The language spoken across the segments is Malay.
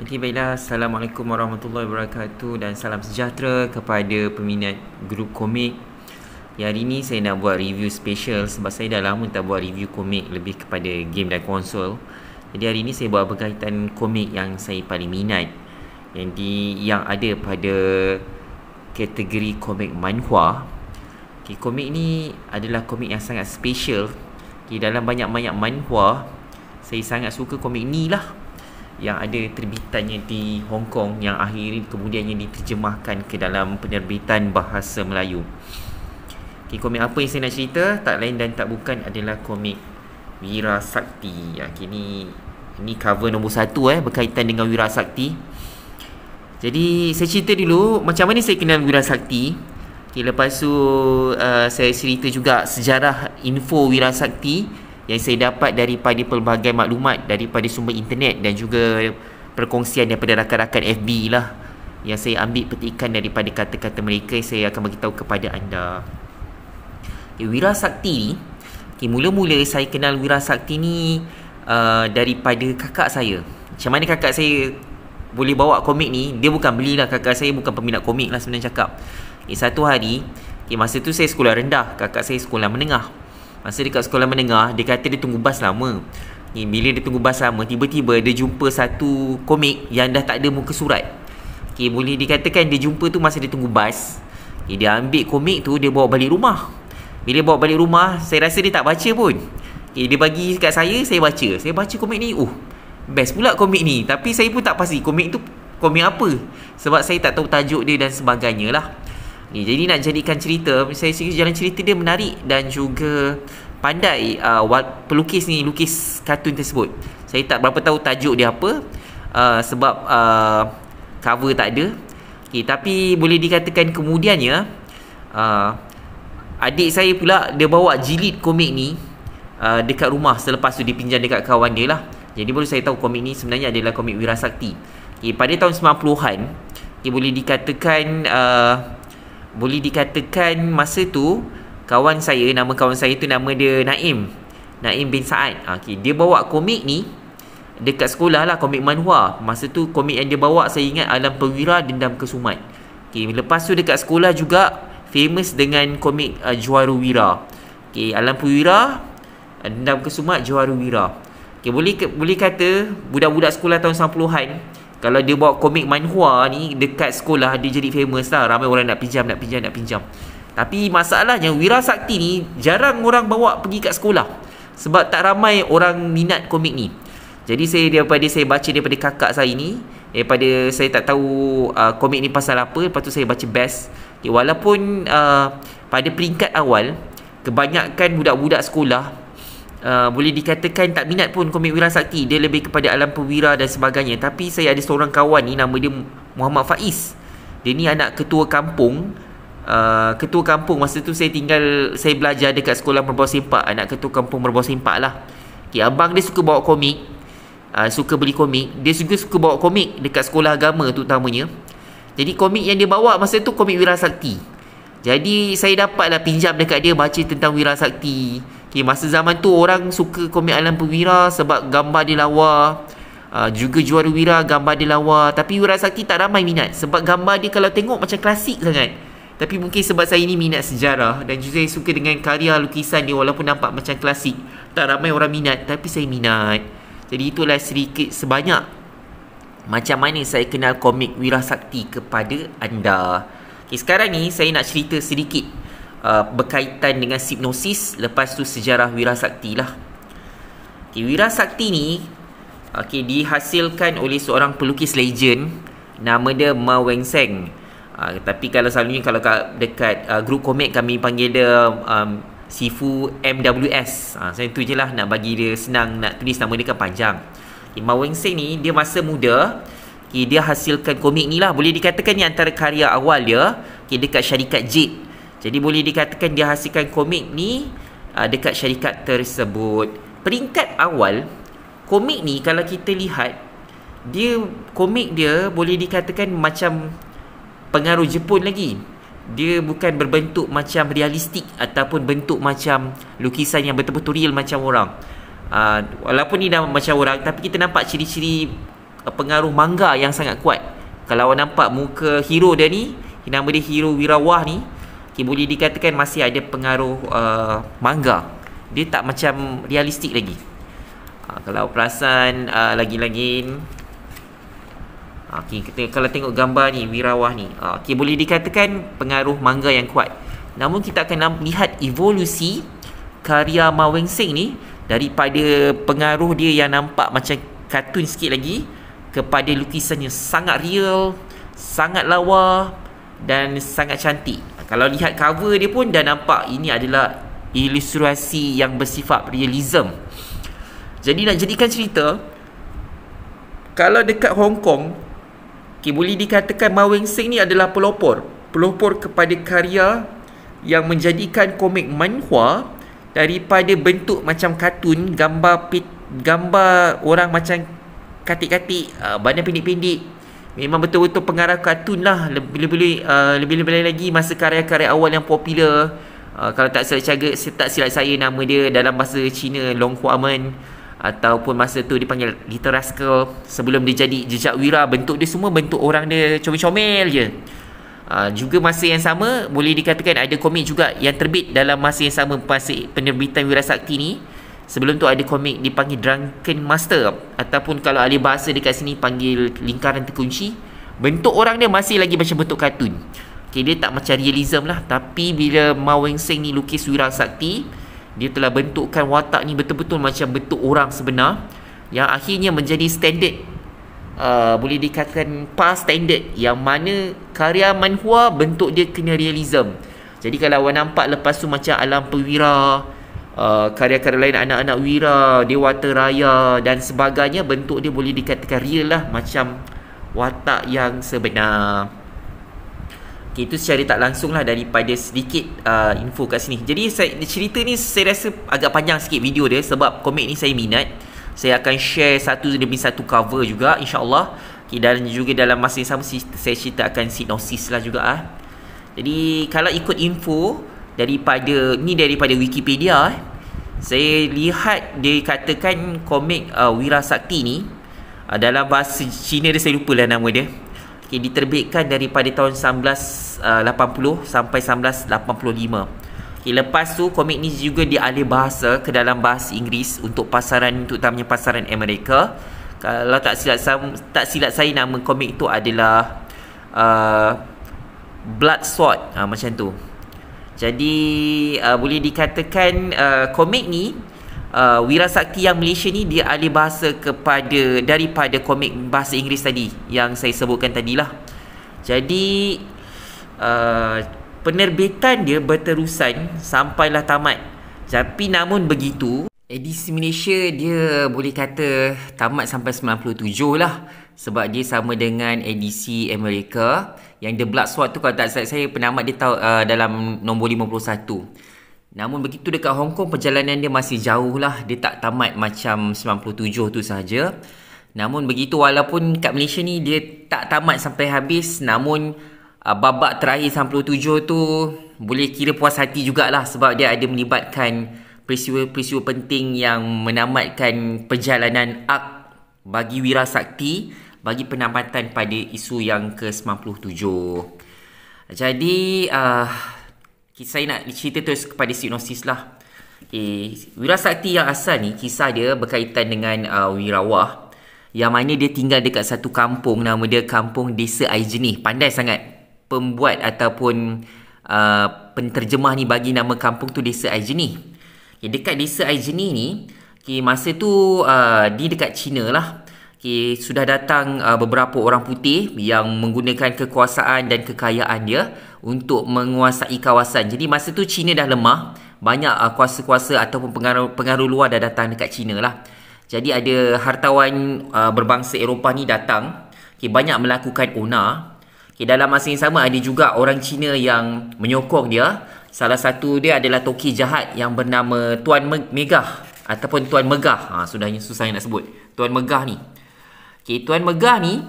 Okey, baiklah. Assalamualaikum warahmatullahi wabarakatuh dan salam sejahtera kepada peminat grup komik. Hari ini saya nak buat review special sebab saya dah lama tak buat review komik lebih kepada game dan konsol. Jadi hari ini saya buat berkaitan komik yang saya paling minat, yang ada pada kategori komik manhwa. Okay, komik ni adalah komik yang sangat special. Okay, dalam banyak-banyak manhwa, saya sangat suka komik ni lah yang ada terbitannya di Hong Kong, yang akhirnya kemudiannya diterjemahkan ke dalam penerbitan bahasa Melayu. Okay, komik apa yang saya nak cerita? Tak lain dan tak bukan adalah komik Wira Sakti. Okay, ini cover nombor 1 berkaitan dengan Wira Sakti. Jadi saya cerita dulu macam mana saya kenal Wira Sakti. Okay, lepas tu saya cerita juga sejarah info Wira Sakti yang saya dapat daripada pelbagai maklumat daripada sumber internet dan juga perkongsian daripada rakan-rakan FB lah, yang saya ambil petikan daripada kata-kata mereka. Saya akan beritahu kepada anda. Okay, Wira Sakti ni, okay, mula-mula saya kenal Wira Sakti ni daripada kakak saya. Macam mana kakak saya boleh bawa komik ni? Dia bukan belilah, kakak saya bukan peminat komik lah sebenarnya cakap. Okay, satu hari, okay, masa tu saya sekolah rendah, kakak saya sekolah menengah. Masa dekat sekolah menengah, dia kata dia tunggu bas lama. Bila dia tunggu bas lama, tiba-tiba dia jumpa satu komik yang dah tak ada muka surat. Boleh dikatakan dia jumpa tu masa dia tunggu bas. Dia ambil komik tu, dia bawa balik rumah. Bila bawa balik rumah, saya rasa dia tak baca pun. Dia bagi kat saya baca. Saya baca komik ni, best pula komik ni. Tapi saya pun tak pasti komik tu komik apa, sebab saya tak tahu tajuk dia dan sebagainya lah. Jadi nak jadikan cerita, saya jalan cerita dia menarik dan juga pandai pelukis ni lukis kartun tersebut. Saya tak berapa tahu tajuk dia apa, sebab cover tak ada. Tapi boleh dikatakan kemudiannya adik saya pula dia bawa jilid komik ni dekat rumah, selepas tu dia pinjam dekat kawan dia lah. Jadi baru saya tahu komik ni sebenarnya adalah komik Wira Sakti. Pada tahun 90-an, boleh dikatakan masa tu nama kawan saya tu nama dia Naim bin Saad. Dia bawa komik ni dekat sekolah lah, komik manhwa. Masa tu komik yang dia bawa saya ingat Alam Perwira Dendam Kesumat. Lepas tu dekat sekolah juga famous dengan komik Juara Wira. Alam Perwira Dendam Kesumat, Juara Wira. Boleh kata budak-budak sekolah tahun 90-an, kalau dia bawa komik manhwa ni dekat sekolah, dia jadi famous lah. Ramai orang nak pinjam. Tapi masalahnya Wira Sakti ni jarang orang bawa pergi kat sekolah, sebab tak ramai orang minat komik ni. Jadi daripada saya baca daripada kakak saya ni, daripada saya tak tahu komik ni pasal apa, lepas tu saya baca best. Walaupun pada peringkat awal kebanyakan budak-budak sekolah boleh dikatakan tak minat pun komik Wira Sakti, dia lebih kepada Alam Perwira dan sebagainya. Tapi saya ada seorang kawan ni, nama dia Muhammad Faiz. Dia ni anak ketua kampung. Masa tu saya belajar dekat sekolah Merbau Sempak, anak ketua kampung Merbau Sempak lah. Abang dia suka bawa komik, suka beli komik. Dia juga suka bawa komik dekat sekolah agama tu utamanya. Jadi komik yang dia bawa masa tu komik Wira Sakti. Jadi saya dapatlah pinjam dekat dia, baca tentang Wira Sakti. Masa zaman tu orang suka komik Alam Perwira sebab gambar dia lawa. Juga Juara Wira gambar dia lawa. Tapi Wira Sakti tak ramai minat sebab gambar dia kalau tengok macam klasik sangat. Tapi mungkin sebab saya ni minat sejarah dan juga saya suka dengan karya lukisan dia, walaupun nampak macam klasik, tak ramai orang minat, tapi saya minat. Jadi itulah sedikit sebanyak macam mana saya kenal komik Wira Sakti kepada anda. Sekarang ni saya nak cerita sedikit berkaitan dengan hipnosis, lepas tu sejarah Wira Sakti lah. Wira Sakti ni dihasilkan oleh seorang pelukis legend, nama dia Ma Weng Seng. Tapi selalunya kalau dekat grup komik kami panggil dia Sifu MWS. Saya tu je lah, nak bagi dia senang, nak tulis nama dia kan panjang. Ma Weng Seng ni dia masa muda dia hasilkan komik ni lah. Boleh dikatakan ni antara karya awal dia dekat syarikat Jade. Jadi boleh dikatakan dia hasilkan komik ni dekat syarikat tersebut. Peringkat awal komik ni kalau kita lihat, komik dia boleh dikatakan macam pengaruh Jepun lagi. Dia bukan berbentuk macam realistik ataupun bentuk macam lukisan yang betul-betul real macam orang. Walaupun ni dah macam orang, tapi kita nampak ciri-ciri pengaruh manga yang sangat kuat. Kalau awak nampak muka hero dia ni, nama dia Hiro Wirawah ni, boleh dikatakan masih ada pengaruh manga. Dia tak macam realistik lagi. Kalau perasan lagi-lagi kita kalau tengok gambar ni Wirawah ni, boleh dikatakan pengaruh manga yang kuat. Namun kita akan lihat evolusi karya Ma Weng-sing ni daripada pengaruh dia yang nampak macam kartun sikit lagi kepada lukisan yang sangat real, sangat lawa dan sangat cantik. Kalau lihat cover dia pun dah nampak ini adalah ilustrasi yang bersifat realism. Jadi nak jadikan cerita, kalau dekat Hong Kong, boleh dikatakan Ma Weng-sing ni adalah pelopor kepada karya yang menjadikan komik manhwa daripada bentuk macam kartun, gambar orang macam katik-katik, badan pendek-pendek. Memang betul-betul pengarah kartun lah. Lebih-lebih lagi masa karya-karya awal yang popular. Kalau tak silap saya, nama dia dalam bahasa Cina Long Hua Men, ataupun masa tu dipanggil Little Rascal. Sebelum dia jadi Jejak Wira, bentuk dia semua bentuk orang dia comel-comel je. Juga masa yang sama boleh dikatakan ada komik juga yang terbit dalam masa yang sama, masa penerbitan Wira Sakti ni. Sebelum tu ada komik dipanggil Drunken Master, ataupun kalau ahli bahasa dekat sini panggil Lingkaran Terkunci. Bentuk orang dia masih lagi macam bentuk kartun. Dia tak macam realism lah. Tapi bila Ma Weng-sing ni lukis Wira Sakti, dia telah bentukkan watak ni betul-betul macam bentuk orang sebenar, yang akhirnya menjadi standard, boleh dikatakan past standard, yang mana karya manhwa bentuk dia kena realism. Jadi kalau awak nampak lepas tu macam Alam Perwira, karya-karya lain Anak-anak Wira, Dewata Raya dan sebagainya, bentuk dia boleh dikatakan real lah, macam watak yang sebenar. Itu secara tak langsung lah daripada sedikit info kat sini. Jadi cerita ni saya rasa agak panjang sikit video dia, sebab komik ni saya minat. Saya akan share satu demi satu cover juga, insyaAllah. Dan juga dalam masa yang sama saya ceritakan sinopsis lah juga. Jadi kalau ikut info daripada Wikipedia, saya lihat dia katakan komik Wira Sakti ni, dalam bahasa Cina dia saya lupa lah nama dia, diterbitkan daripada tahun 1980 sampai 1985. Lepas tu komik ni juga dialih bahasa ke dalam bahasa Inggeris untuk pasaran, terutamanya pasaran Amerika. Kalau tak silap saya nama komik tu adalah Blood Sword, macam tu. Jadi boleh dikatakan komik ni, Wira Sakti yang Malaysia ni, dia alih bahasa daripada komik bahasa Inggeris tadi yang saya sebutkan tadilah. Jadi penerbitan dia berterusan sampailah tamat. Tapi namun begitu, edisi Malaysia dia boleh kata tamat sampai 97 lah, sebab dia sama dengan edisi Amerika yang The Blood Sword tu, kalau tak salah saya penamat dia dalam nombor 51. Namun begitu dekat Hong Kong perjalanan dia masih jauh lah, dia tak tamat macam 97 tu sahaja. Namun begitu, walaupun kat Malaysia ni dia tak tamat sampai habis, namun babak terakhir 97 tu boleh kira puas hati jugalah, sebab dia ada melibatkan peristiwa-peristiwa penting yang menamatkan perjalanan arc bagi Wira Sakti, bagi penamatan pada isu yang ke-97. Jadi saya nak cerita terus kepada sinopsis lah. Wira Sakti yang asal ni, kisah dia berkaitan dengan Wirawah, yang mana dia tinggal dekat satu kampung, nama dia Kampung Desa Air Jernih. Pandai sangat pembuat ataupun penterjemah ni bagi nama kampung tu Desa Air Jernih. Dekat Desa Air Jernih ni, masa tu di dekat China lah, sudah datang beberapa orang putih yang menggunakan kekuasaan dan kekayaan dia untuk menguasai kawasan. Jadi masa tu China dah lemah, banyak kuasa-kuasa ataupun pengaruh luar dah datang dekat China lah. Jadi ada hartawan berbangsa Eropah ni datang, banyak melakukan onar. Dalam masa yang sama ada juga orang Cina yang menyokong dia. Salah satu dia adalah toki jahat yang bernama Tuan Megah ataupun Tuan Megah. Sudahnya susah nak sebut Tuan Megah ni. Tuan Megah ni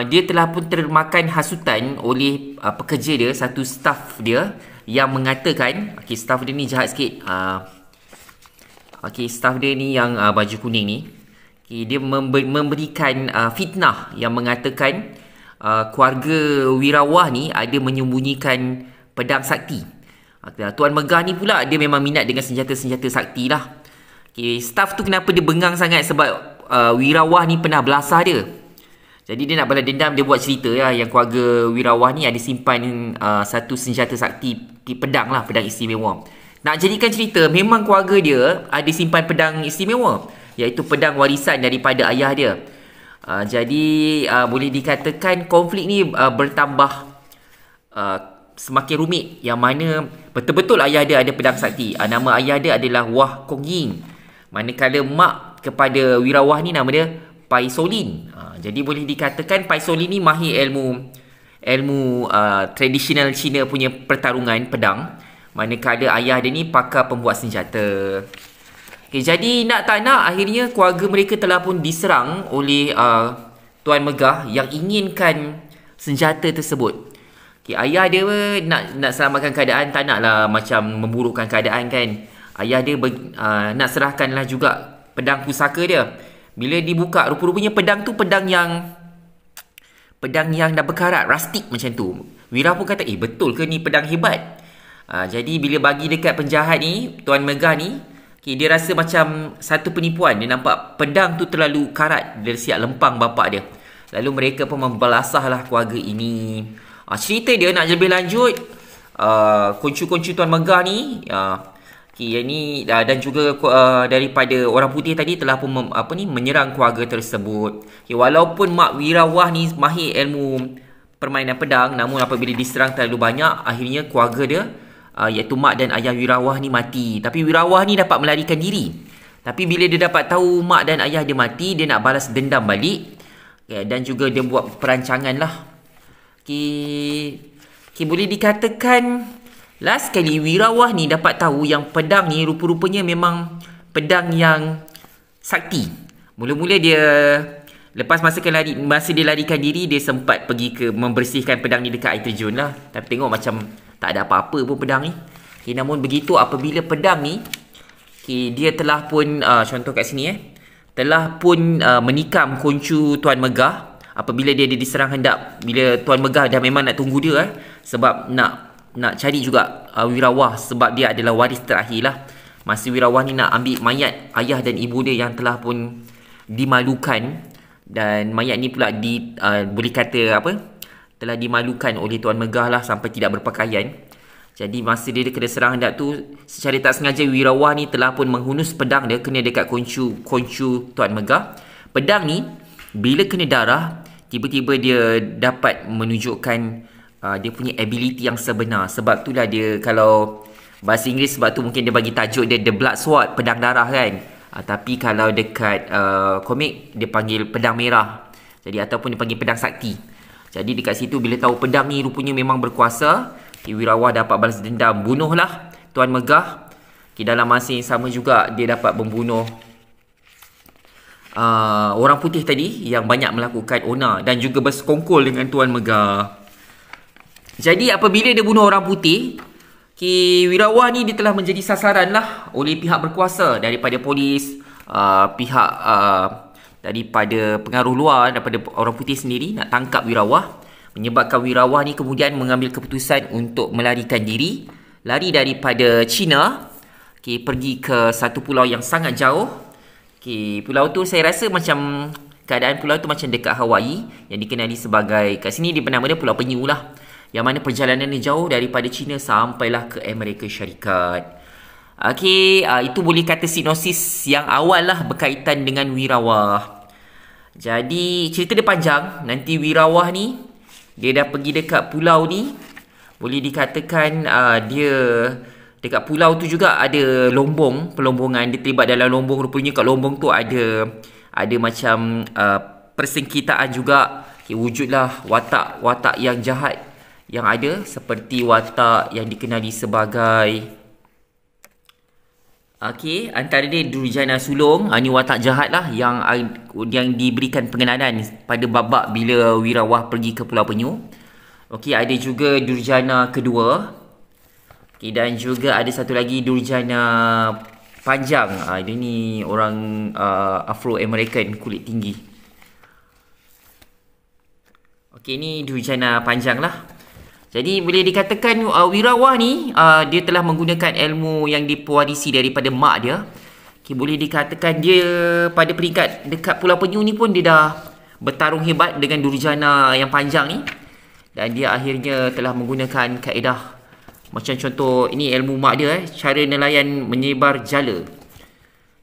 dia telah pun termakan hasutan oleh pekerja dia, satu staff dia, yang mengatakan, staff dia ni jahat sikit. Staff dia ni yang baju kuning ni, Dia memberikan fitnah yang mengatakan keluarga Wirawah ni ada menyembunyikan pedang sakti. Tuan Megah ni pula dia memang minat dengan senjata-senjata sakti lah. Staff tu kenapa dia bengang sangat sebab Wirawah ni pernah belasah dia. Jadi dia nak balas dendam, dia buat cerita lah yang keluarga Wirawah ni ada simpan satu senjata sakti, pedang lah, pedang istimewa. Nak jadikan cerita, memang keluarga dia ada simpan pedang istimewa, iaitu pedang warisan daripada ayah dia. Jadi boleh dikatakan konflik ni bertambah semakin rumit, yang mana betul-betul ayah dia ada pedang sakti. Nama ayah dia adalah Wah Kong Ying, manakala mak kepada Wirawah ni nama dia Pai Solin. Jadi boleh dikatakan Pai Solin ni mahir ilmu tradisional Cina punya pertarungan pedang, manakala ayah dia ni pakar pembuat senjata. Jadi nak tak nak akhirnya keluarga mereka telah pun diserang oleh Tuan Megah yang inginkan senjata tersebut. Ayah dia nak selamatkan keadaan, tak naklah macam memburukkan keadaan kan. Ayah dia nak serahkanlah juga pedang pusaka dia. Bila dibuka, rupa-rupanya pedang tu pedang yang dah berkarat, rustik macam tu. Wira pun kata, betul ke ni pedang hebat? Jadi bila bagi dekat penjahat ni, Tuan Megah ni, dia rasa macam satu penipuan. Dia nampak pedang tu terlalu karat, dia siap lempang bapak dia. Lalu mereka pun membelasahlah keluarga ini. Cerita dia nak lebih lanjut, kuncu-kuncu Tuan Megah ni, yang ni dan juga daripada orang putih tadi telah pun menyerang keluarga tersebut. Walaupun mak Wirawah ni mahir ilmu permainan pedang, namun apabila diserang terlalu banyak, akhirnya keluarga dia iaitu mak dan ayah Wirawah ni mati. Tapi Wirawah ni dapat melarikan diri. Tapi bila dia dapat tahu mak dan ayah dia mati, dia nak balas dendam balik, dan juga dia buat perancangan lah. Boleh dikatakan last kali Wirawah ni dapat tahu yang pedang ni rupa-rupanya memang pedang yang sakti. Mula-mula dia, lepas masa dia larikan diri, dia sempat pergi ke membersihkan pedang ni dekat air terjun lah. Tapi tengok macam tak ada apa-apa pun pedang ni. Namun begitu apabila pedang ni, dia telah pun, contoh kat sini telah pun menikam kuncu Tuan Megah. Apabila dia diserang hendak, bila Tuan Megah dah memang nak tunggu dia sebab nak cari juga Wirawah, sebab dia adalah waris terakhir lah. Masa Wirawah ni nak ambil mayat ayah dan ibu dia yang telah pun dimalukan, dan mayat ni pula boleh kata telah dimalukan oleh Tuan Megah lah sampai tidak berpakaian. Jadi masa dia kena serang hendak tu, secara tak sengaja Wirawah ni telah pun menghunus pedang dia kena dekat kuncu Tuan Megah. Pedang ni bila kena darah, tiba-tiba dia dapat menunjukkan dia punya ability yang sebenar. Sebab itulah dia, kalau bahasa Inggeris, sebab tu mungkin dia bagi tajuk dia The Blood Sword, pedang darah kan. Tapi kalau dekat komik dia panggil pedang merah. Jadi ataupun dia panggil pedang sakti. Jadi dekat situ bila tahu pedang ni rupanya memang berkuasa, Wirawah dapat balas dendam, bunuhlah Tuan Megah. Dalam masa yang sama juga dia dapat membunuh orang putih tadi yang banyak melakukan onar dan juga bersekongkol dengan Tuan Megah. Jadi apabila dia bunuh orang putih, Wirawah ni dia telah menjadi sasaran lah oleh pihak berkuasa, daripada polis, pihak daripada pengaruh luar, daripada orang putih sendiri nak tangkap Wirawah. Menyebabkan Wirawah ni kemudian mengambil keputusan untuk melarikan diri, lari daripada China, pergi ke satu pulau yang sangat jauh. Pulau tu saya rasa macam keadaan pulau tu macam dekat Hawaii, yang dikenali sebagai, kat sini dia bernama dia Pulau Penyu lah, yang mana perjalanan dia jauh daripada China sampailah ke Amerika Syarikat. Itu boleh kata sinopsis yang awal lah berkaitan dengan Wirawah. Jadi cerita dia panjang. Nanti Wirawah ni dia dah pergi dekat pulau ni, boleh dikatakan dia dekat pulau tu juga ada pelombongan. Dia terlibat dalam lombong. Rupanya kat lombong tu ada macam persengketaan juga. Wujudlah watak-watak yang jahat yang ada, seperti watak yang dikenali sebagai antara dia Durjana Sulong. Ini watak jahat lah yang diberikan pengenalan pada babak bila Wirawah pergi ke Pulau Penyu. Ada juga Durjana kedua. Dan juga ada satu lagi Durjana panjang. Dia ni orang Afro-American, kulit tinggi. Okey, ni Durjana panjang lah. Jadi boleh dikatakan Wirawah ni dia telah menggunakan ilmu yang dipewarisi daripada mak dia. Okay, boleh dikatakan dia pada peringkat dekat Pulau Penyu ni pun dia dah bertarung hebat dengan Durjana yang panjang ni. Dan dia akhirnya telah menggunakan kaedah macam contoh ini ilmu mak dia, cara nelayan menyebar jala.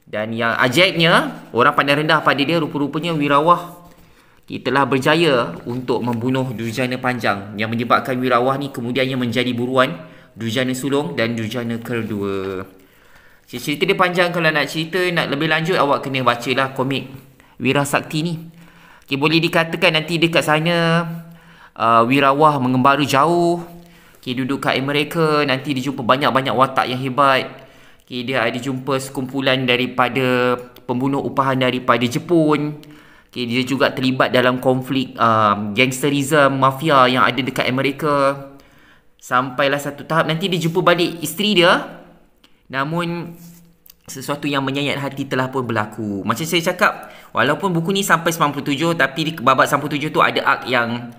Dan yang ajaibnya, orang pandang rendah pada dia, rupa-rupanya Wirawah telah berjaya untuk membunuh Durjana panjang, yang menyebabkan Wirawah ni kemudiannya menjadi buruan Durjana sulung dan Durjana kedua. Cerita dia panjang. Kalau nak cerita, nak lebih lanjut, awak kena bacalah komik Wirasakti ni. Okay, boleh dikatakan nanti dekat sana Wirawah mengembara jauh. Okay, duduk kat Amerika, nanti dia jumpa banyak-banyak watak yang hebat. Okay, dia ada jumpa sekumpulan daripada pembunuh upahan daripada Jepun. Okay, dia juga terlibat dalam konflik gangsterism, mafia yang ada dekat Amerika. Sampailah satu tahap nanti dia jumpa balik isteri dia. Namun sesuatu yang menyayat hati telah pun berlaku. Macam saya cakap, walaupun buku ni sampai 97, tapi di babak 97 tu ada arc yang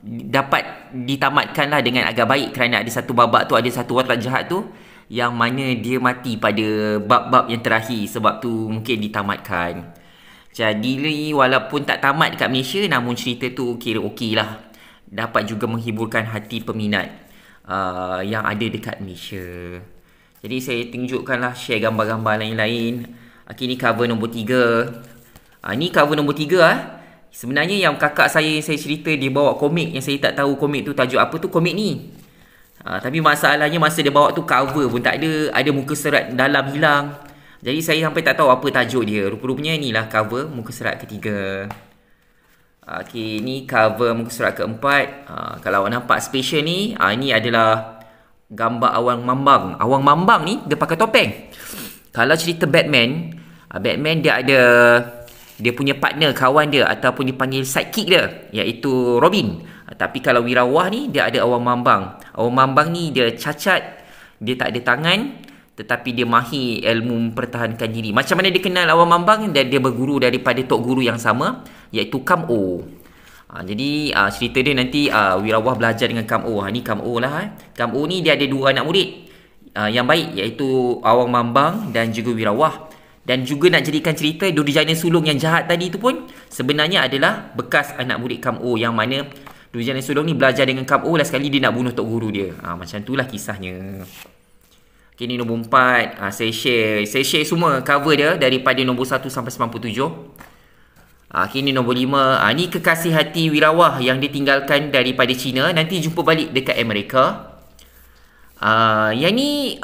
dapat ditamatkan lah dengan agak baik, kerana ada satu babak tu, ada satu watak jahat tu yang mana dia mati pada bab-bab yang terakhir, sebab tu mungkin ditamatkan. Jadi walaupun tak tamat dekat Malaysia, namun cerita tu kira okey lah, dapat juga menghiburkan hati peminat yang ada dekat Malaysia. Jadi saya tunjukkan lah, share gambar-gambar lain-lain. Okay, ni cover nombor 3. Ni cover nombor 3 Sebenarnya yang kakak saya cerita, dia bawa komik yang saya tak tahu komik tu tajuk apa tu komik ni. Tapi masalahnya masa dia bawa tu cover pun tak ada muka serat dalam hilang. Jadi saya sampai tak tahu apa tajuk dia. Rupa-rupanya inilah cover muka serat ketiga. Okay, ni cover muka surat keempat. Kalau awak nampak special ni, ni adalah gambar Awang Mambang. Awang Mambang ni dia pakai topeng. Kalau cerita Batman, Batman dia ada dia punya partner, kawan dia, ataupun dipanggil sidekick dia, iaitu Robin. Tapi kalau Wirawah ni, dia ada Awang Mambang. Awang Mambang ni dia cacat, dia tak ada tangan, tetapi dia mahir ilmu mempertahankan diri. Macam mana dia kenal Awang Mambang? Dan dia berguru daripada tok guru yang sama, iaitu Kam O. Jadi cerita dia nanti Wirawah belajar dengan Kam O. Ni Kam O lah. Kam O ni dia ada dua anak murid yang baik, iaitu Awang Mambang dan juga Wirawah. Dan juga nak jadikan cerita, Durjana sulung yang jahat tadi tu pun sebenarnya adalah bekas anak murid Kam O, yang mana Durjana sulung ni belajar dengan Kam O, last sekali dia nak bunuh tok guru dia. Macam itulah kisahnya. Okay, ni nombor 4. Saya share semua cover dia daripada nombor 1 sampai 97. Okay, ni nombor 5. Ni kekasih hati Wirawah yang ditinggalkan daripada China, nanti jumpa balik dekat Amerika. Yang ni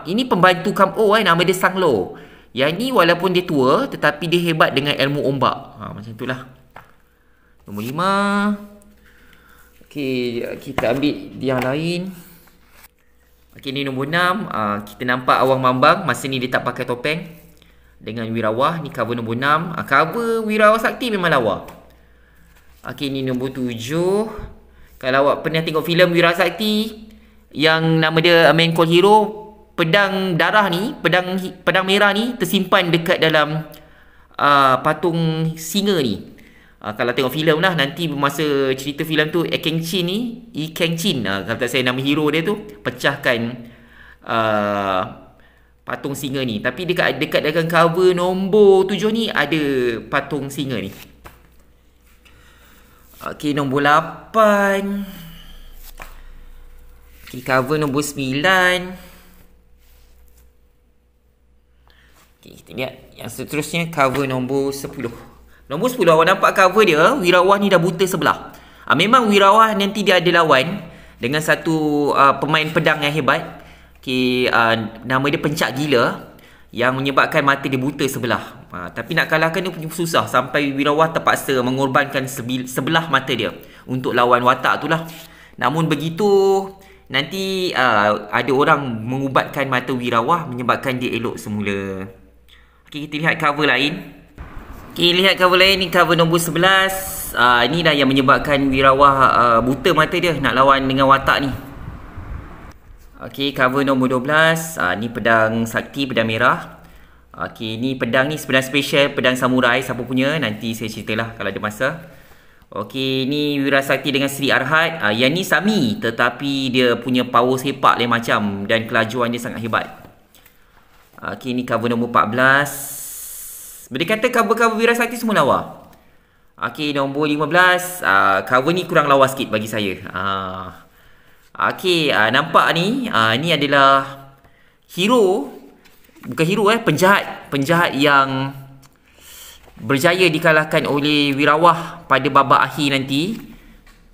ini pembantu Kam O, nama dia Sang Lo. Yang ni walaupun dia tua, tetapi dia hebat dengan ilmu ombak. Macam itulah. Nombor 5. Okay, kita ambil yang lain. Okay, ni nombor 6. Kita nampak Awang Mambang, masa ni dia tak pakai topeng, dengan Wirawah. Ni cover nombor 6. Cover Wirasakti memang lawa. Okay, ni nombor 7. Kalau awak pernah tengok filem Wirasakti yang nama dia Main Cold Hero, pedang darah ni, pedang merah ni tersimpan dekat dalam patung singa ni. Kalau tengok filem lah, nanti masa cerita filem tu, Keng Chin ni, Keng Chin, kalau tak saya nama hero dia tu, pecahkan patung singa ni. Tapi dekat dengan cover nombor 7 ni ada patung singa ni. Okay, nombor 8. Okay, cover nombor 9. Kita lihat yang seterusnya, cover nombor 10. Nombor 10, awak nampak cover dia, Wirawah ni dah buta sebelah. Memang Wirawah nanti dia ada lawan dengan satu pemain pedang yang hebat. Okay, nama dia Pencak Gila, yang menyebabkan mata dia buta sebelah. Tapi nak kalahkan dia punya susah, sampai Wirawah terpaksa mengorbankan sebelah mata dia untuk lawan watak tu lah. Namun begitu, nanti ada orang mengubatkan mata Wirawah, menyebabkan dia elok semula. Okay, kita lihat cover lain. Okay, lihat cover lain ni, cover nombor 11. Ni dah yang menyebabkan Wirawah buta mata dia nak lawan dengan watak ni. Okey, cover nombor 12. Ni pedang sakti, pedang merah. Okey, ni pedang ni pedang special, pedang samurai. Siapa punya? Nanti saya ceritalah kalau ada masa. Okey, ni Wirasakti dengan Sri Arhat. Yang ni Sami, tetapi dia punya power sepak lain macam dan kelajuan dia sangat hebat. Okey, ni cover nombor 14. Boleh kata cover-cover Wirasakti semua lawa. Okey, nombor 15. Cover ni kurang lawa sikit bagi saya. Okey, nampak ni. Ni adalah hero. Bukan hero, penjahat. Penjahat yang berjaya dikalahkan oleh Wirawah pada babak akhir nanti.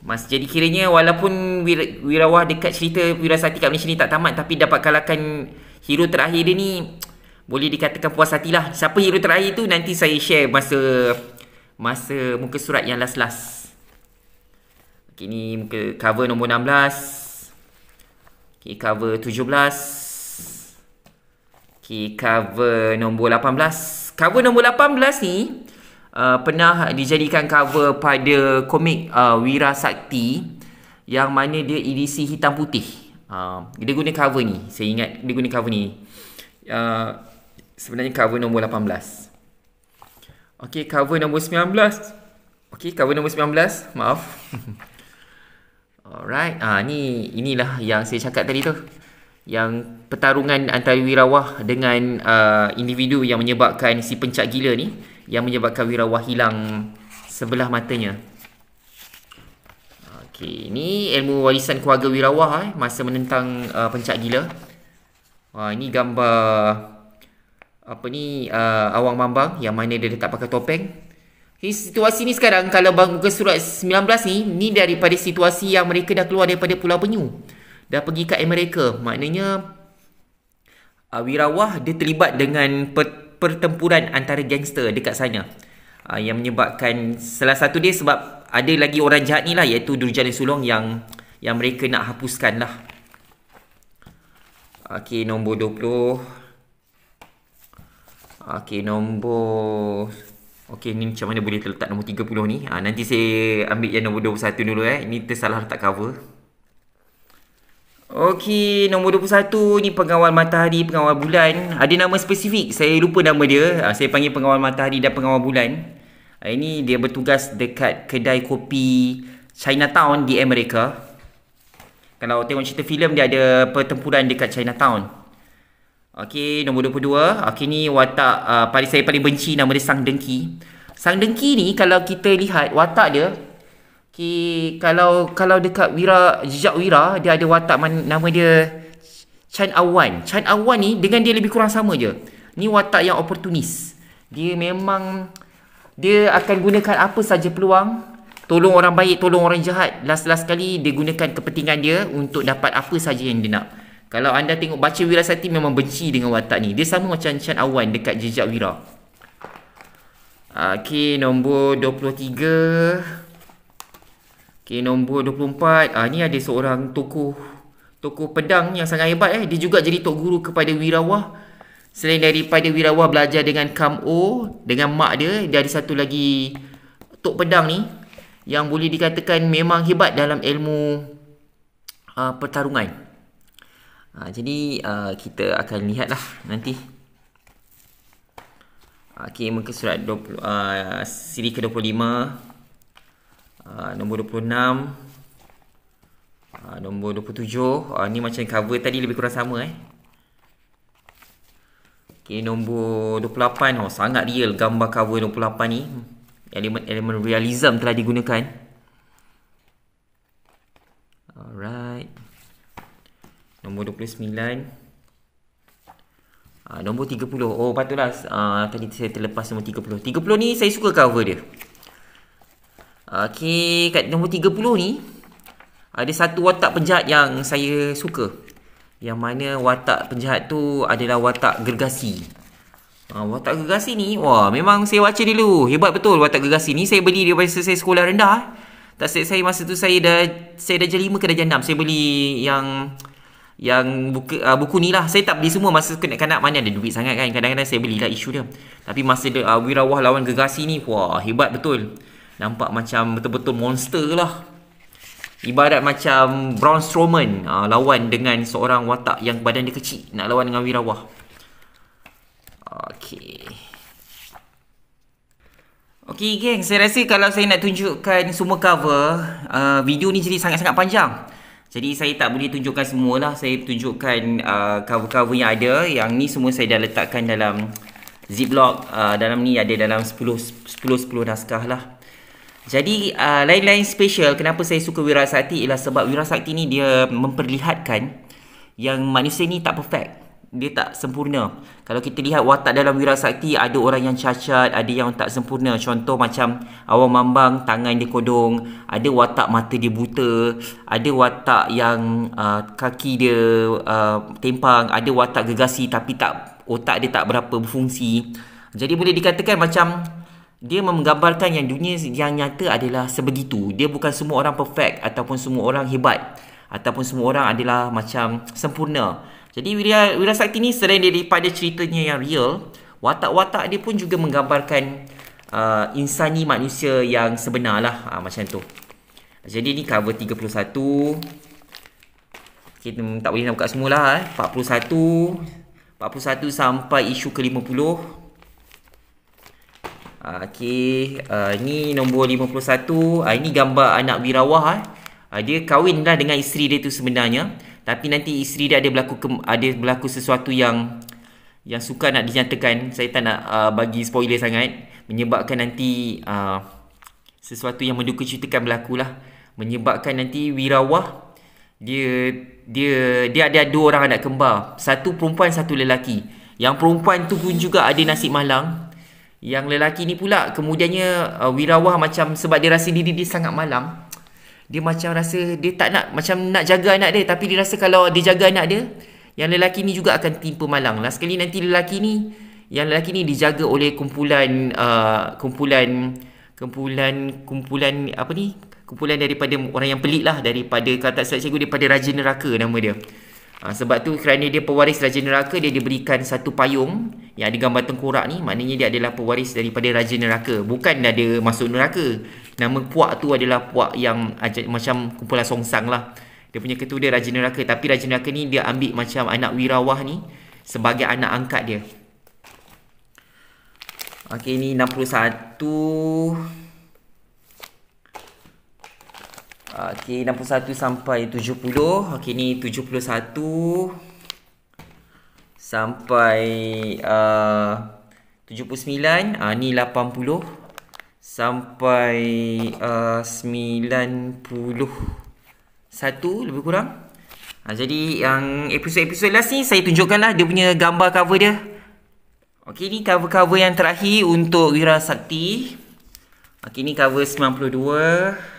Jadi kiranya walaupun Wirawah dekat cerita Wirasakti kat Malaysia ni tak tamat, tapi dapat kalahkan hero terakhir dia ni, boleh dikatakan puas hatilah. Siapa hero terakhir tu nanti saya share masa muka surat yang last. Okay, ni muka cover nombor 16. Okay, cover 17. Okay, cover nombor 18. Cover nombor 18 ni pernah dijadikan cover pada komik Wirasakti, yang mana dia edisi hitam putih. Dia guna cover ni. Saya ingat dia guna cover ni. Sebenarnya cover nombor 18. Okey, cover nombor 19. Okey, cover nombor 19. Maaf. Alright. Inilah yang saya cakap tadi tu. Yang pertarungan antara Wirawah dengan individu yang menyebabkan si pencak gila ni, yang menyebabkan Wirawah hilang sebelah matanya. Okey, ni ilmu warisan keluarga Wirawah masa menentang pencak gila. Ini gambar Awang Mambang yang mana dia tak pakai topeng. Okay, situasi ni sekarang kalau muka surat 19 ni daripada situasi yang mereka dah keluar daripada Pulau Penyu, dah pergi ke Amerika. Maknanya Wirawah dia terlibat dengan pertempuran antara gangster dekat sana, yang menyebabkan salah satu dia sebab ada lagi orang jahat ni lah, iaitu Durjana Sulong yang mereka nak hapuskan lah. Okey, nombor 20. Okey, ni macam mana boleh terletak nombor 30 ni? Nanti saya ambil yang nombor 21 dulu. Ini tersalah letak cover. Okey, nombor 21 ni pengawal matahari, pengawal bulan. Ada nama spesifik, saya lupa nama dia. Saya panggil pengawal matahari dan pengawal bulan. Ini dia bertugas dekat kedai kopi Chinatown di Amerika. Kalau tengok cerita filem, dia ada pertempuran dekat Chinatown. Okey, nombor 22. Okey, ni watak saya paling benci, nama dia Sang Dengki. Sang Dengki ni kalau kita lihat watak dia, okay, kalau dekat jejak Wira, dia ada watak nama dia Chan Awan. Chan Awan ni dengan dia lebih kurang sama je. Ni watak yang oportunis. Dia memang dia akan gunakan apa saja peluang, tolong orang baik, tolong orang jahat. Last kali dia gunakan kepentingan dia untuk dapat apa saja yang dia nak. Kalau anda tengok baca Wirasakti, memang benci dengan watak ni. Dia sama macam Chan Awan dekat jejak Wira. Okey, nombor 23. Okey, nombor 24. Ni ada seorang tokoh pedang yang sangat hebat. Dia juga jadi tok guru kepada Wirawah. Selain daripada Wirawah belajar dengan Kam O, dengan mak dia, dia ada satu lagi tok pedang ni yang boleh dikatakan memang hebat dalam ilmu pertarungan. Jadi kita akan lihatlah nanti. Okey, muka surat 20, siri ke-25. Nombor 26. Nombor 27. Ni macam cover tadi, lebih kurang sama. Okey, nombor 28. Sangat real gambar cover 28 ni. Elemen realism telah digunakan. Alright. Nombor 29. Nombor 30. Oh, patutlah. Tadi saya terlepas nombor 30. 30 ni saya suka cover dia. Okey, kat nombor 30 ni ada satu watak penjahat yang saya suka. Yang mana watak penjahat tu adalah watak Gergasi. Watak Gergasi ni, memang saya baca dulu. Hebat betul watak Gergasi ni. Saya beli dia masa saya sekolah rendah. Tak silap saya masa tu saya dah darjah 5 ke darjah 6. Saya beli yang buku ni lah. Saya tak beli semua masa kanak-kanak, mana ada duit sangat kan. Kadang-kadang saya belilah isu dia. Tapi masa Wirawah lawan Gergasi ni, hebat betul. Nampak macam betul-betul monster lah. Ibarat macam Braun Strowman lawan dengan seorang watak yang badan dia kecil, nak lawan dengan Wirawah. Okey geng, saya rasa kalau saya nak tunjukkan semua cover, video ni jadi sangat-sangat panjang. Jadi saya tak boleh tunjukkan semualah. Saya tunjukkan cover-cover yang ada. Yang ni semua saya dah letakkan dalam Ziploc. Dalam ni ada dalam 10 naskah lah. Jadi lain-lain special kenapa saya suka Wira Sakti ialah sebab Wira Sakti ni dia memperlihatkan yang manusia ni tak perfect. Dia tak sempurna. Kalau kita lihat watak dalam Wira Sakti, ada orang yang cacat, ada yang tak sempurna. Contoh macam Awang Mambang, tangan dia kodong, ada watak mata dia buta, ada watak yang kaki dia tempang, ada watak gegasi tapi otak dia tak berapa berfungsi. Jadi boleh dikatakan macam dia menggambarkan yang dunia yang nyata adalah sebegitu. Dia bukan semua orang perfect ataupun semua orang hebat ataupun semua orang adalah macam sempurna. Jadi Wira Sakti ni selain daripada ceritanya yang real, watak-watak dia pun juga menggambarkan insani manusia yang sebenar lah, macam tu. Jadi ni cover 31. Kita tak boleh nak buka semualah. 41 sampai isu ke-50. Ni nombor 51. Ini gambar anak Wirawah. Dia kahwin lah dengan isteri dia tu sebenarnya, tapi nanti isteri dia ada berlaku sesuatu yang sukar nak dinyatakan. Saya tak nak bagi spoiler sangat, menyebabkan nanti sesuatu yang menduka citakan berlaku lah, menyebabkan nanti Wirawah dia ada 2 orang anak kembar, satu perempuan satu lelaki. Yang perempuan tu pun juga ada nasib malang. Yang lelaki ni pula kemudiannya Wirawah macam sebab dia rasa diri dia sangat malang, dia macam rasa dia tak nak, macam nak jaga anak dia, tapi dia rasa kalau dia jaga anak dia, yang lelaki ni juga akan timpa malang. Last sekali nanti lelaki ni dijaga oleh kumpulan daripada orang yang pelik lah, daripada kata saya cikgu, daripada Raja Neraka nama dia. Sebab tu kerana dia pewaris Raja Neraka, dia diberikan satu payung yang ada gambar tengkorak ni, maknanya dia adalah pewaris daripada Raja Neraka. Bukan dia masuk neraka. Nama puak tu adalah puak yang macam kumpulan Songsang lah. Dia punya ketua dia Raja Neraka, tapi Raja Neraka ni dia ambil macam anak Wirawah ni sebagai anak angkat dia. Okey, ni 61. Okey, 61 sampai 70. Okey, ni 71 sampai 79. Ni 80 sampai 91 lebih kurang. Jadi yang episod-episod last ni saya tunjukkanlah dia punya gambar cover dia. Okey, ni cover-cover yang terakhir untuk Wira Sakti. Okey, ni cover 92.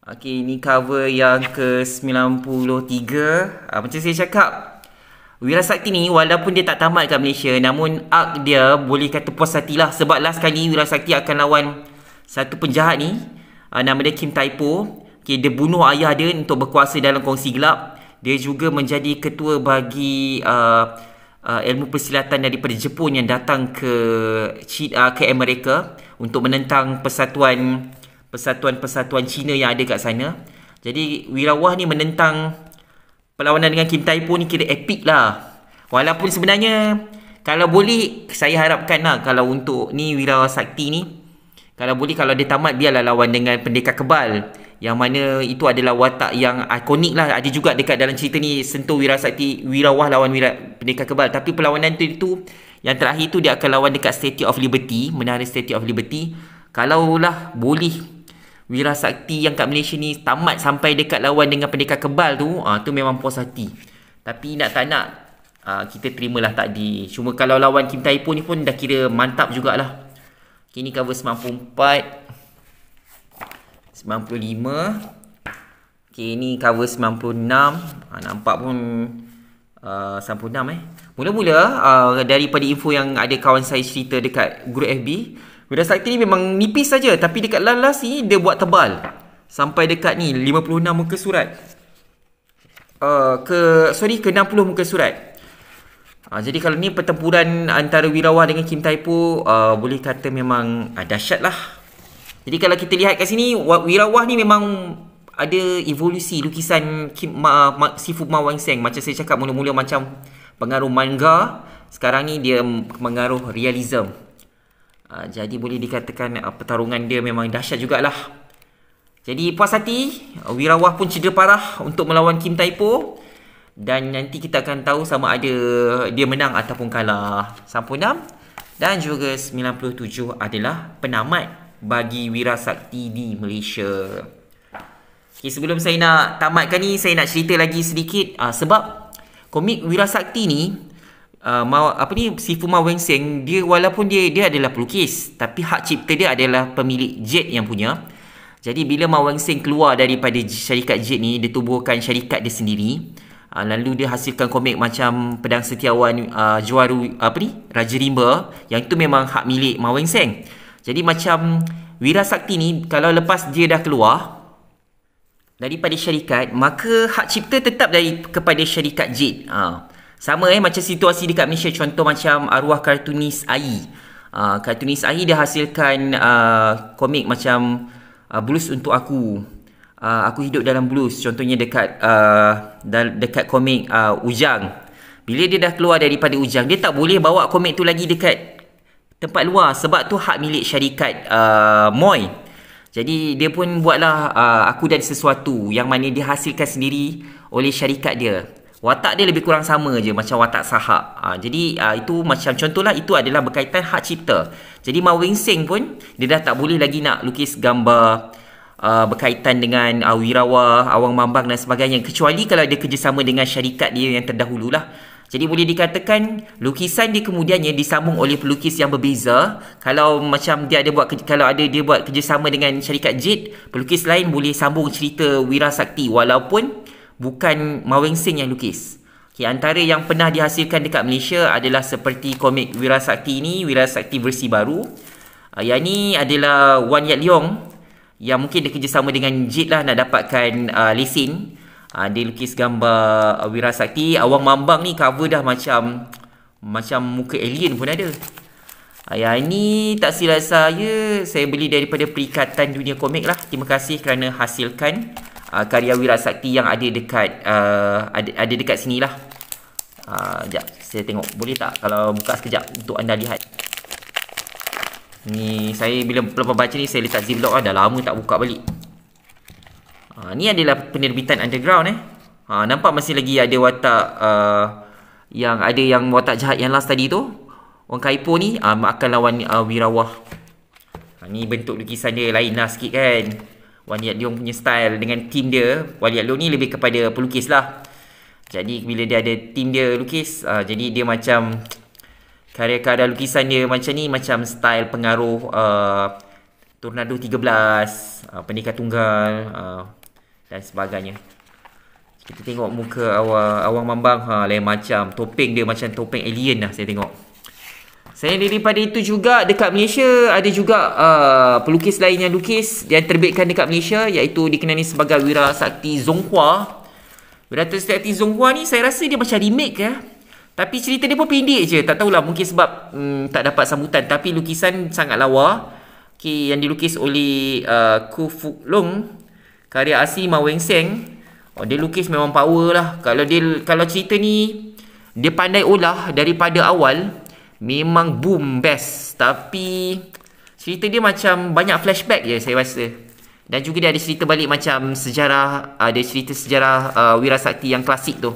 Okey, ni cover yang ke-93. Macam saya cakap, Wira Sakti ni walaupun dia tak tamat kat Malaysia, namun arc dia boleh kata puas hati lah. Sebab last kali Wira Sakti akan lawan satu penjahat ni, nama dia Kim Taipo. Okay, dia bunuh ayah dia untuk berkuasa dalam kongsi gelap. Dia juga menjadi ketua bagi ilmu persilatan daripada Jepun yang datang ke Amerika untuk menentang persatuan Cina yang ada kat sana. Jadi Wirawah ni menentang perlawanan dengan Kim Taipo ni kira epic lah. Walaupun sebenarnya kalau boleh saya harapkan lah, kalau untuk ni Wira Sakti ni, kalau boleh kalau dia tamat biarlah lawan dengan Pendekar Kebal, yang mana itu adalah watak yang ikonik lah. Ada juga dekat dalam cerita ni sentuh Wira Sakti, Wirawah lawan Pendekar Kebal. Tapi perlawanan tu yang terakhir tu dia akan lawan dekat Statue of Liberty, Menara Statue of Liberty. Kalaulah boleh Wira Sakti yang kat Malaysia ni tamat sampai dekat lawan dengan Pendekar Kebal tu, tu memang puas hati. Tapi nak tak nak, kita terimalah takdir. Cuma kalau lawan Kim Taipo ni pun dah kira mantap jugalah. Okay, ni cover 94, 95. Okay, ni cover 96. Nampak pun 96 Mula-mula daripada info yang ada kawan saya cerita dekat grup FB, Wira Sakti ni memang nipis saja, tapi dekat last ni dia buat tebal sampai dekat ni 56 muka surat. Ke 60 muka surat. Jadi kalau ni pertempuran antara Wirawah dengan Kim Taipo, boleh kata memang dahsyat lah. Jadi kalau kita lihat kat sini, Wirawah ni memang ada evolusi lukisan Sifu Ma Wang-Seng. Macam saya cakap, mula-mula macam pengaruh manga, sekarang ni dia pengaruh realism. Jadi boleh dikatakan pertarungan dia memang dahsyat jugalah. Jadi puas hati, Wirawah pun cedera parah untuk melawan Kim Taipo. Dan nanti kita akan tahu sama ada dia menang ataupun kalah. Sampurnam dan juga 97 adalah penamat bagi Wirasakti di Malaysia. Okay, sebelum saya nak tamatkan ni, saya nak cerita lagi sedikit sebab komik Wirasakti ni, Sifu Ma Wang-Seng, dia walaupun dia adalah pelukis, tapi hak cipta dia adalah pemilik Jet yang punya. Jadi bila Ma Wang-Seng keluar daripada syarikat Jet ni, dia tubuhkan syarikat dia sendiri. Lalu dia hasilkan komik macam Pedang Setiawan, Juaru Raja Rimba, yang itu memang hak milik Ma Wang-Seng. Jadi macam Wirasakti ni, kalau lepas dia dah keluar daripada syarikat, maka hak cipta tetap kepada syarikat Jet. Sama macam situasi dekat Malaysia. Contoh macam arwah kartunis AI. Kartunis AI dia hasilkan komik macam Blues Untuk Aku. Aku Hidup Dalam Blues. Contohnya dekat komik Ujang. Bila dia dah keluar daripada Ujang, dia tak boleh bawa komik tu lagi dekat tempat luar, sebab tu hak milik syarikat Moy. Jadi dia pun buatlah Aku dan Sesuatu, yang mana dihasilkan sendiri oleh syarikat dia. Watak dia lebih kurang sama je macam watak Sahak. Jadi itu macam contohlah, itu adalah berkaitan hak cipta. Jadi Ma Wang-Seng pun dia dah tak boleh lagi nak lukis gambar berkaitan dengan Wirawah, Awang Mambang dan sebagainya, kecuali kalau dia kerjasama dengan syarikat dia yang terdahulu lah. Jadi boleh dikatakan lukisan dia kemudiannya disambung oleh pelukis yang berbeza. Kalau macam dia buat kerjasama dengan syarikat Jet, pelukis lain boleh sambung cerita Wirasakti walaupun bukan Ma Wang-Seng yang lukis. Okay, antara yang pernah dihasilkan dekat Malaysia adalah seperti komik Wirasakti ni, Wirasakti versi baru. Yang ni adalah Wan Yat Leong, yang mungkin dia kerjasama dengan Jet lah nak dapatkan lesen. Dia lukis gambar Wirasakti. Awang Mambang ni cover dah macam muka alien pun ada. Yang ni tak silap saya beli daripada Perikatan Dunia Komik lah. Terima kasih kerana hasilkan karya Wirasakti yang ada dekat sini lah. Sekejap, saya tengok. Boleh tak kalau buka sekejap untuk anda lihat? Ni saya bila lepas baca ni, saya letak ziplock lah. Dah lama tak buka balik. Ni adalah penerbitan underground nampak masih lagi ada watak yang watak jahat yang last tadi tu. Orang Kaipo ni akan lawan Wirawah. Ni bentuk lukisan dia lain lah sikit kan. Wan Yat Leong punya style dengan tim dia. Wan Yat Leong ni lebih kepada pelukis lah. Jadi bila dia ada tim dia lukis, jadi dia macam karya-karya lukisan dia macam ni, macam style pengaruh Tornado 13, Pendekar Tunggal dan sebagainya. Kita tengok muka Awang Mambang, lain macam. Topeng dia macam topeng alien lah saya tengok. Saya daripada itu juga dekat Malaysia ada juga pelukis lain yang lukis yang terbitkan dekat Malaysia, iaitu dikenali sebagai Wirasakti Zonghua. Wirasakti Zonghua ni saya rasa dia macam remake tapi cerita dia pun pendek je. Tak tahulah, mungkin sebab tak dapat sambutan. Tapi lukisan sangat lawa. Okay, yang dilukis oleh Ku Fuk Long, karya asli Ma Wang-Seng. Dia lukis memang power lah. Kalau cerita ni dia pandai olah daripada awal, memang boom best. Tapi cerita dia macam banyak flashback je saya rasa. Dan juga dia ada cerita balik macam sejarah. Ada cerita sejarah Wirasakti yang klasik tu.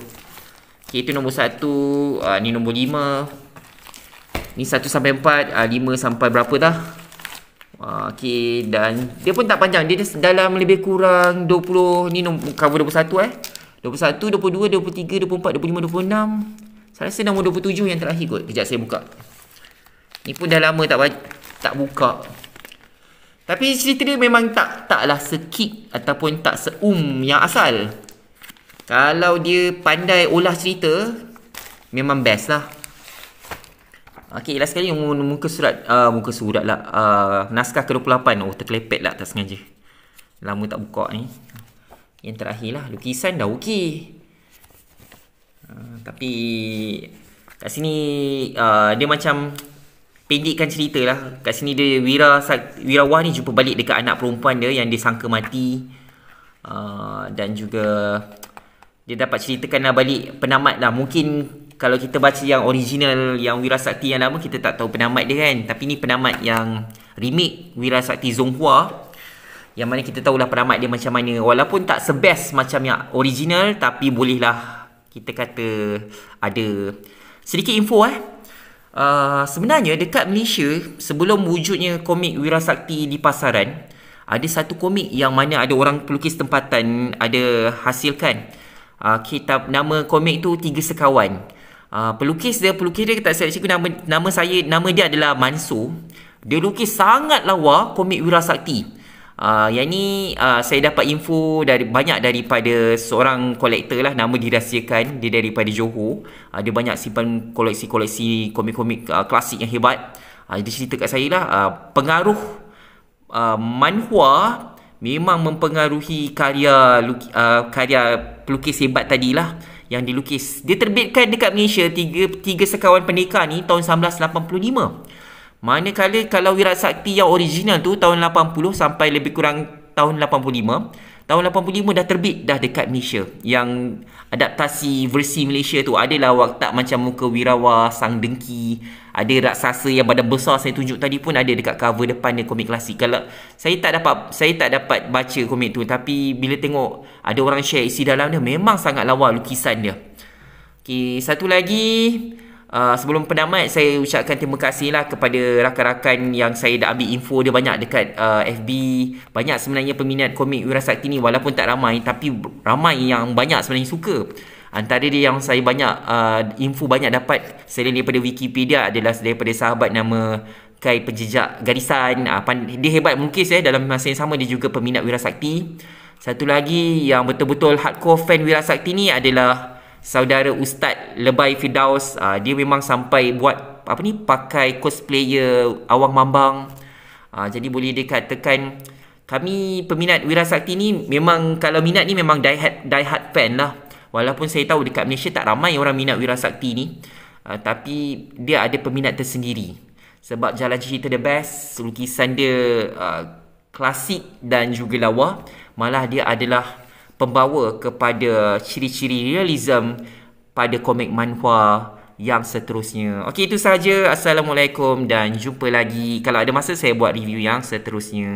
Okay, itu nombor 1. Ni nombor 5. Ni 1 sampai 4. 5 sampai berapa dah. Okay, dan dia pun tak panjang. Dia dalam lebih kurang 20. Ni cover 21 21, 22, 23, 24, 25, 26. Saya rasa nombor 27 yang terakhir kot. Kejap saya buka. Ni pun dah lama tak buka. Tapi cerita dia memang taklah sekik ataupun tak yang asal. Kalau dia pandai olah cerita, memang best lah. Okay, last sekali muka surat lah. Naskah ke-28. Terkelepet lah, tak sengaja. Lama tak buka ni. Yang terakhir lah. Lukisan dah okey. Tapi kat sini dia macam pendekkan cerita lah. Kat sini dia Wirawah ni jumpa balik dekat anak perempuan dia yang disangka mati. Dan juga dia dapat ceritakan lah balik penamat lah. Mungkin kalau kita baca yang original, yang Wira Sakti yang lama, kita tak tahu penamat dia kan. Tapi ni penamat yang remake Wira Sakti Zonghua, yang mana kita tahulah penamat dia macam mana. Walaupun tak sebest macam yang original, tapi bolehlah kita kata ada sedikit info sebenarnya dekat Malaysia, sebelum wujudnya komik Wira Sakti di pasaran, ada satu komik yang mana ada orang pelukis tempatan ada hasilkan. Kitab nama komik tu Tiga Sekawan. Pelukis dia tak silap cikgu, nama dia adalah Mansur. Dia lukis sangat lawa komik Wira Sakti. Yang ni saya dapat info banyak daripada seorang kolektor lah, nama dirahsiakan. Dia daripada Johor. Dia banyak simpan koleksi komik-komik klasik yang hebat. Dia cerita kat saya lah, pengaruh manhwa memang mempengaruhi karya pelukis hebat tadilah yang dilukis. Dia terbitkan dekat Malaysia Tiga Sekawan Pendekar ni tahun 1985. Manakala kalau Wira Sakti yang original tu tahun 80 sampai lebih kurang tahun 85. Tahun 85 dah terbit dah dekat Malaysia. Yang adaptasi versi Malaysia tu adalah watak macam muka Wirawah, Sang Dengki, ada raksasa yang badan besar saya tunjuk tadi pun ada dekat cover depan dia komik klasik. Kalau saya tak dapat baca komik tu, tapi bila tengok ada orang share isi dalam dia, memang sangat lawa lukisan dia. Okey, satu lagi, sebelum penamat, saya ucapkan terima kasih lah kepada rakan-rakan yang saya dah ambil info dia banyak dekat FB. Banyak sebenarnya peminat komik Wira Sakti ni, walaupun tak ramai, tapi ramai yang banyak sebenarnya suka. Antara dia yang saya banyak info banyak dapat selain daripada Wikipedia adalah daripada sahabat nama Kai Penjejak Garisan. Dia hebat melukis dalam masa yang sama dia juga peminat Wira Sakti. Satu lagi yang betul-betul hardcore fan Wira Sakti ni adalah saudara Ustaz Lebay Firdaus. Dia memang sampai buat pakai cosplayer Awang Mambang. Jadi boleh dikatakan kami peminat Wira Sakti ni memang, kalau minat ni memang die hard fan lah. Walaupun saya tahu dekat Malaysia tak ramai orang minat Wira Sakti ni, tapi dia ada peminat tersendiri. Sebab jalan cerita the best, lukisan dia klasik dan juga lawa. Malah dia adalah pembawa kepada ciri-ciri realism pada komik manhwa yang seterusnya. Okey, itu sahaja. Assalamualaikum dan jumpa lagi. Kalau ada masa saya buat review yang seterusnya.